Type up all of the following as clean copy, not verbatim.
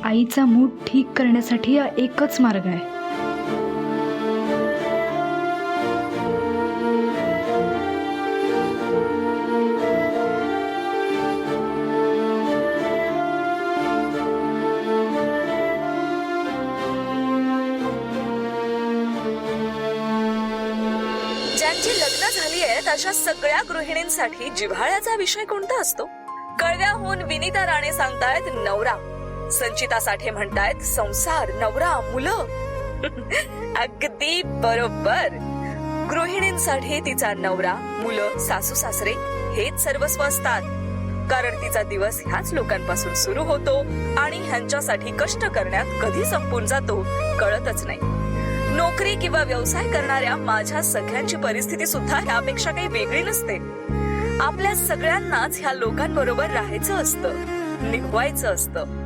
आईचा मूड ठीक करण्यासाठी हा एकच मार्ग आहे. ज्यांची लग्न झाली आहेत अशा सगळ्या गृहिणींसाठी जिव्हाळ्याचा विषय कोणता असतो? कळव्याहून विनीता राणे सांगतायत नवरा, संचिता साठे म्हणतायत संसार, नवरा, मुलं. अगदी बरोबर. गृहिणींसाठी तिचा नवरा, मुलं, सासू सासरे हेच सर्वस्व असतात. कारण तिचा दिवस ह्याच लोकांपासून सुरू होतो आणि ह्यांच्यासाठी कष्ट करण्यात कधी संपून जातो कळतच नाही. नोकरी किंवा व्यवसाय करणाऱ्या माझ्या सगळ्यांची परिस्थिती सुद्धा ह्यापेक्षा काही वेगळी नसते. आपल्या सगळ्यांनाच ह्या लोकांबरोबर राहायचं असतं, निभवायचं असतं.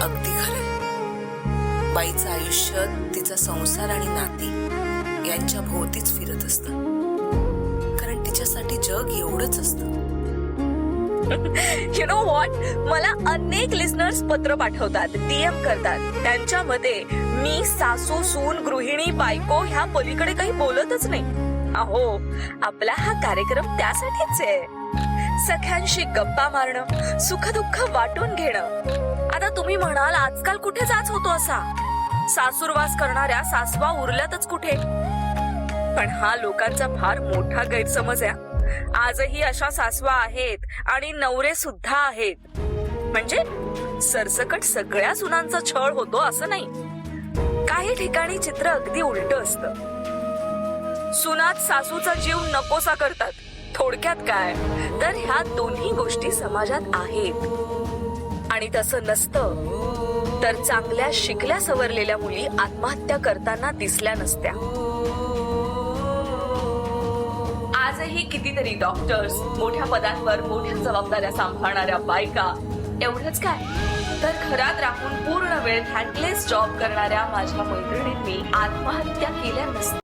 अगदी खरं. बाईचं आयुष्य तिचा संसार आणि नाती यांच्या भोवतीच फिरत असतं. कारण तिच्यासाठी जग एवढंच असतं. यु नो व्हॉट, मला अनेक लिस्नर्स पत्र पाठवतात, डीएम करतात. त्यांच्यामध्ये मी सासू, सून, गृहिणी, बायको ह्या पलीकडे काही बोलतच नाही. अहो, आपला हा कार्यक्रम त्यासाठीच आहे. सख्यांशी गप्पा मारणं, सुखदुःख वाटून घेणं. आता तुम्ही म्हणाल आजकाल कुठे जाच होतो असा? सासूरवास करणाऱ्या सासवा उरल्यातच कुठे? पण हा लोकांचा फार मोठा गैरसमज आहे. आजही अशा सासवा आहेत आणि नवरे सुद्धा आहेत. म्हणजे सरसकट सगळ्या सुनांचा छळ होतो असं नाही. काही ठिकाणी चित्र अगदी उलट असतं. सुनात सासूचा जीव नकोसा करतात. थोडक्यात काय तर ह्या दोन्ही गोष्टी समाजात आहेत. आणि तसं नसतं तर चांगल्या शिकल्या सवरलेल्या मुली आत्महत्या करताना दिसल्या नसत्या. आजही कितीतरी डॉक्टर्स, मोठ्या पदांवर मोठ्या जबाबदाऱ्या सांभाळणाऱ्या बायका, एवढंच काय तर घरात राहून पूर्ण वेळ थँकलेस जॉब करणाऱ्या माझ्या मैत्रिणींनी आत्महत्या केल्या नसत्या.